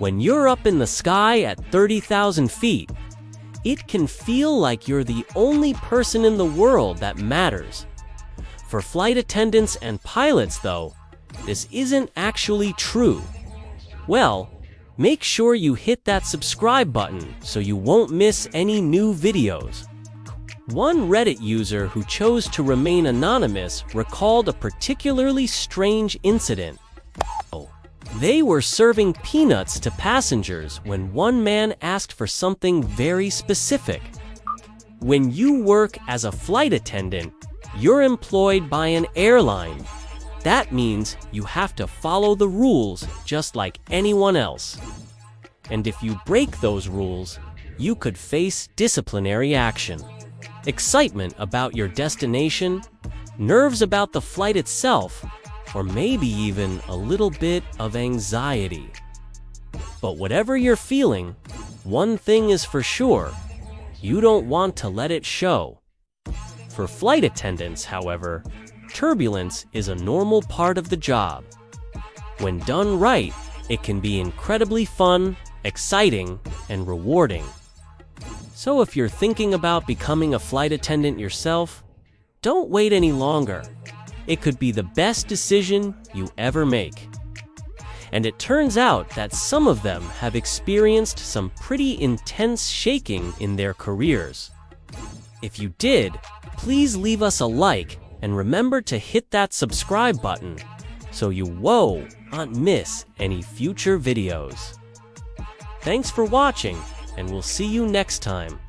When you're up in the sky at 30,000 feet, it can feel like you're the only person in the world that matters. For flight attendants and pilots, though, this isn't actually true. Well, make sure you hit that subscribe button so you won't miss any new videos. One Reddit user who chose to remain anonymous recalled a particularly strange incident. They were serving peanuts to passengers when one man asked for something very specific. When you work as a flight attendant, you're employed by an airline. That means you have to follow the rules just like anyone else. And if you break those rules, you could face disciplinary action. Excitement about your destination, nerves about the flight itself, or maybe even a little bit of anxiety. But whatever you're feeling, one thing is for sure, you don't want to let it show. For flight attendants, however, turbulence is a normal part of the job. When done right, it can be incredibly fun, exciting, and rewarding. So if you're thinking about becoming a flight attendant yourself, don't wait any longer. It could be the best decision you ever make. And it turns out that some of them have experienced some pretty intense shaking in their careers. If you did, please leave us a like and remember to hit that subscribe button so you won't miss any future videos. Thanks for watching, and we'll see you next time.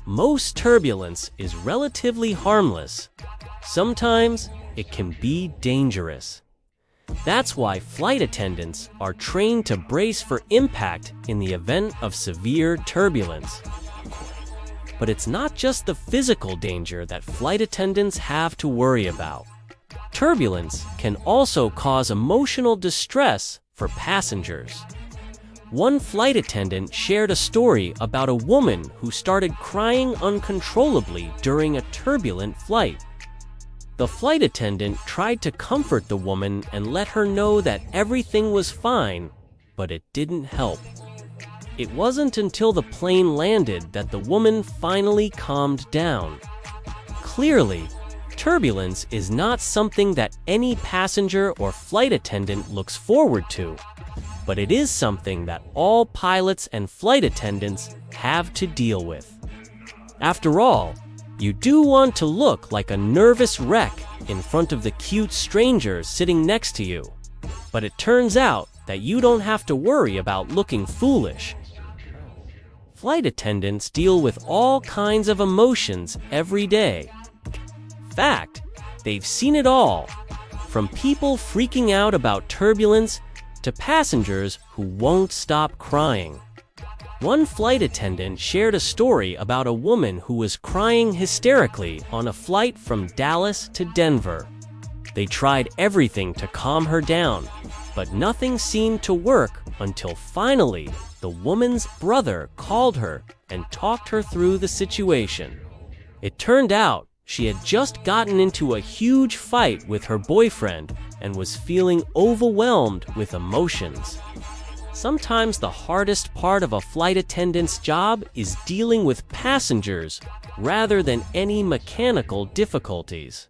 Most turbulence is relatively harmless. Sometimes it can be dangerous. That's why flight attendants are trained to brace for impact in the event of severe turbulence. But it's not just the physical danger that flight attendants have to worry about. Turbulence can also cause emotional distress for passengers. One flight attendant shared a story about a woman who started crying uncontrollably during a turbulent flight. The flight attendant tried to comfort the woman and let her know that everything was fine, but it didn't help. It wasn't until the plane landed that the woman finally calmed down. Clearly, turbulence is not something that any passenger or flight attendant looks forward to, but it is something that all pilots and flight attendants have to deal with. After all, you do want to look like a nervous wreck in front of the cute strangers sitting next to you. But it turns out that you don't have to worry about looking foolish. Flight attendants deal with all kinds of emotions every day. In fact, they've seen it all, from people freaking out about turbulence to passengers who won't stop crying. One flight attendant shared a story about a woman who was crying hysterically on a flight from Dallas to Denver. They tried everything to calm her down, but nothing seemed to work until finally the woman's brother called her and talked her through the situation. It turned out she had just gotten into a huge fight with her boyfriend and was feeling overwhelmed with emotions. Sometimes the hardest part of a flight attendant's job is dealing with passengers rather than any mechanical difficulties.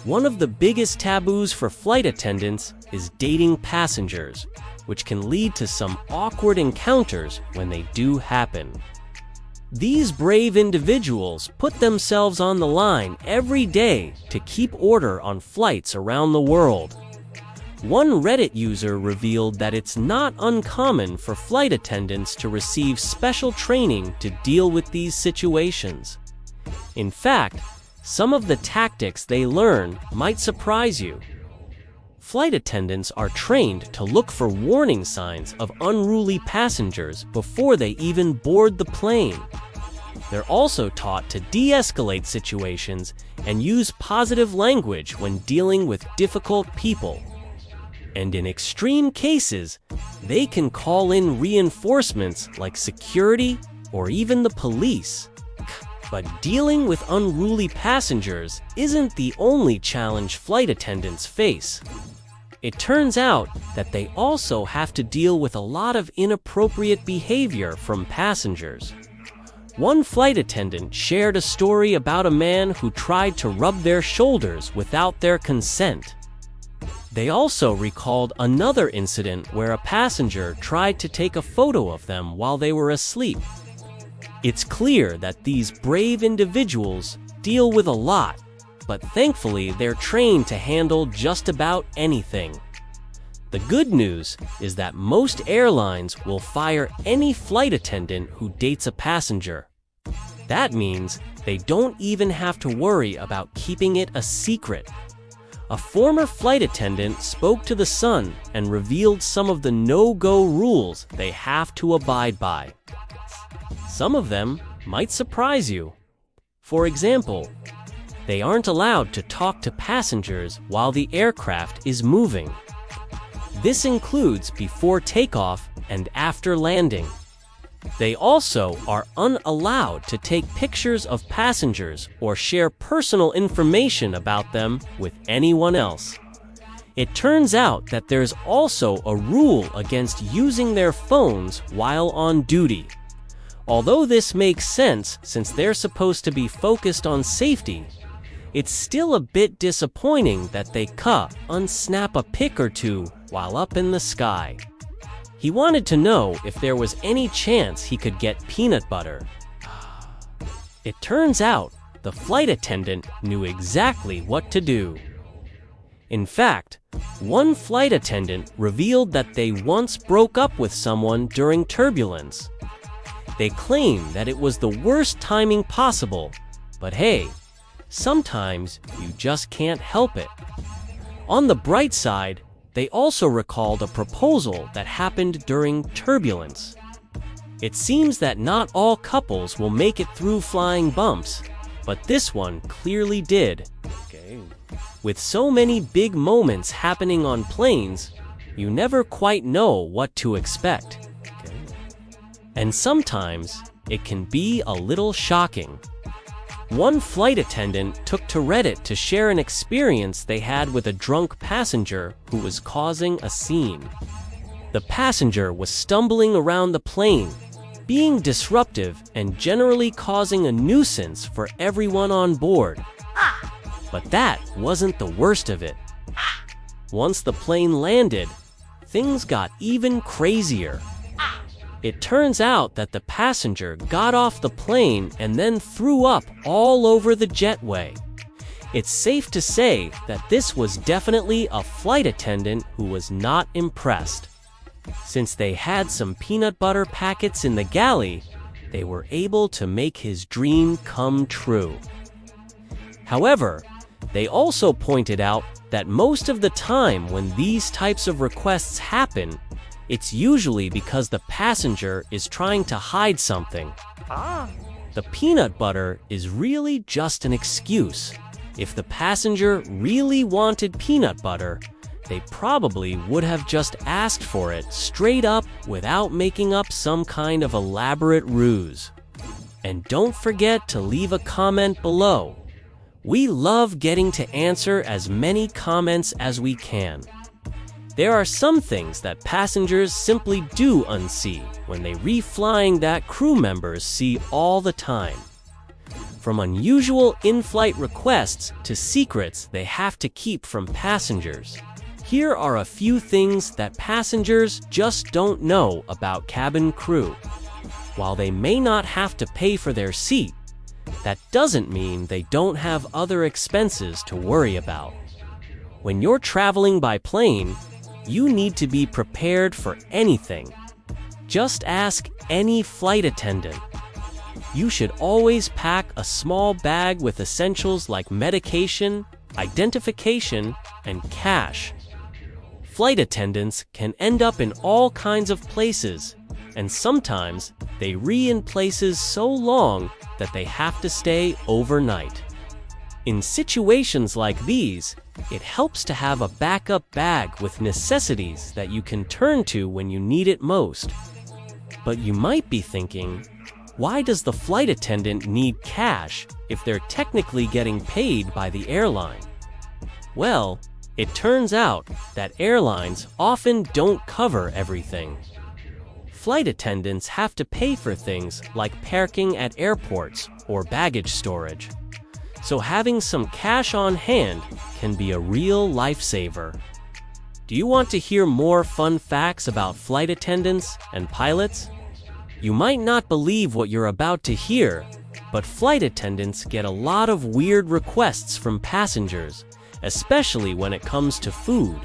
One of the biggest taboos for flight attendants is dating passengers, which can lead to some awkward encounters when they do happen. These brave individuals put themselves on the line every day to keep order on flights around the world. One Reddit user revealed that it's not uncommon for flight attendants to receive special training to deal with these situations. In fact, some of the tactics they learn might surprise you. Flight attendants are trained to look for warning signs of unruly passengers before they even board the plane. They're also taught to de-escalate situations and use positive language when dealing with difficult people. And in extreme cases, they can call in reinforcements like security or even the police. But dealing with unruly passengers isn't the only challenge flight attendants face. It turns out that they also have to deal with a lot of inappropriate behavior from passengers. One flight attendant shared a story about a man who tried to rub their shoulders without their consent. They also recalled another incident where a passenger tried to take a photo of them while they were asleep. It's clear that these brave individuals deal with a lot, but thankfully they're trained to handle just about anything. The good news is that most airlines will fire any flight attendant who dates a passenger. That means they don't even have to worry about keeping it a secret. A former flight attendant spoke to The Sun and revealed some of the no-go rules they have to abide by. Some of them might surprise you. For example, they aren't allowed to talk to passengers while the aircraft is moving. This includes before takeoff and after landing. They also are unallowed to take pictures of passengers or share personal information about them with anyone else. It turns out that there's also a rule against using their phones while on duty. Although this makes sense since they're supposed to be focused on safety, it's still a bit disappointing that they unsnap a pic or two while up in the sky. He wanted to know if there was any chance he could get peanut butter. It turns out the flight attendant knew exactly what to do. In fact, one flight attendant revealed that they once broke up with someone during turbulence. They claim that it was the worst timing possible, but hey, sometimes you just can't help it. On the bright side, they also recalled a proposal that happened during turbulence. It seems that not all couples will make it through flying bumps, but this one clearly did. With so many big moments happening on planes, you never quite know what to expect. And sometimes it can be a little shocking. One flight attendant took to Reddit to share an experience they had with a drunk passenger who was causing a scene. The passenger was stumbling around the plane, being disruptive and generally causing a nuisance for everyone on board. But that wasn't the worst of it. Once the plane landed, things got even crazier. It turns out that the passenger got off the plane and then threw up all over the jetway. It's safe to say that this was definitely a flight attendant who was not impressed. Since they had some peanut butter packets in the galley, they were able to make his dream come true. However, they also pointed out that most of the time when these types of requests happen, it's usually because the passenger is trying to hide something. The peanut butter is really just an excuse. If the passenger really wanted peanut butter, they probably would have just asked for it straight up without making up some kind of elaborate ruse. And don't forget to leave a comment below. We love getting to answer as many comments as we can. There are some things that passengers simply do unsee when they reflying that crew members see all the time. From unusual in-flight requests to secrets they have to keep from passengers. Here are a few things that passengers just don't know about cabin crew. While they may not have to pay for their seat, that doesn't mean they don't have other expenses to worry about. When you're traveling by plane, you need to be prepared for anything. Just ask any flight attendant. You should always pack a small bag with essentials like medication, identification, and cash. Flight attendants can end up in all kinds of places, and sometimes they in places so long that they have to stay overnight. In situations like these, it helps to have a backup bag with necessities that you can turn to when you need it most. But you might be thinking, why does the flight attendant need cash if they're technically getting paid by the airline? Well, It turns out that airlines often don't cover everything. Flight attendants have to pay for things like parking at airports or baggage storage. So having some cash on hand can be a real lifesaver. Do you want to hear more fun facts about flight attendants and pilots? You might not believe what you're about to hear, but flight attendants get a lot of weird requests from passengers, especially when it comes to food.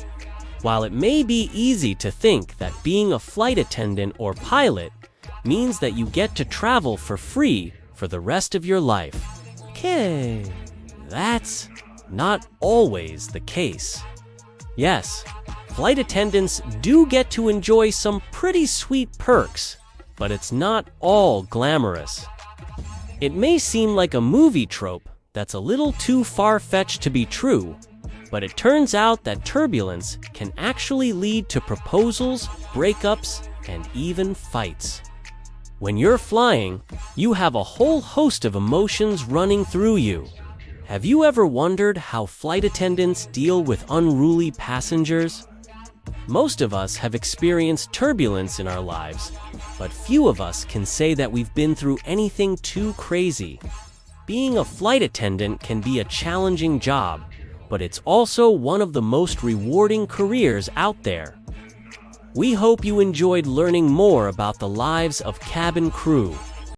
While it may be easy to think that being a flight attendant or pilot means that you get to travel for free for the rest of your life, that's not always the case. Yes, flight attendants do get to enjoy some pretty sweet perks, but it's not all glamorous. It may seem like a movie trope that's a little too far-fetched to be true, but it turns out that turbulence can actually lead to proposals, breakups, and even fights. When you're flying, you have a whole host of emotions running through you. Have you ever wondered how flight attendants deal with unruly passengers? Most of us have experienced turbulence in our lives, but few of us can say that we've been through anything too crazy. Being a flight attendant can be a challenging job, but it's also one of the most rewarding careers out there. We hope you enjoyed learning more about the lives of cabin crew.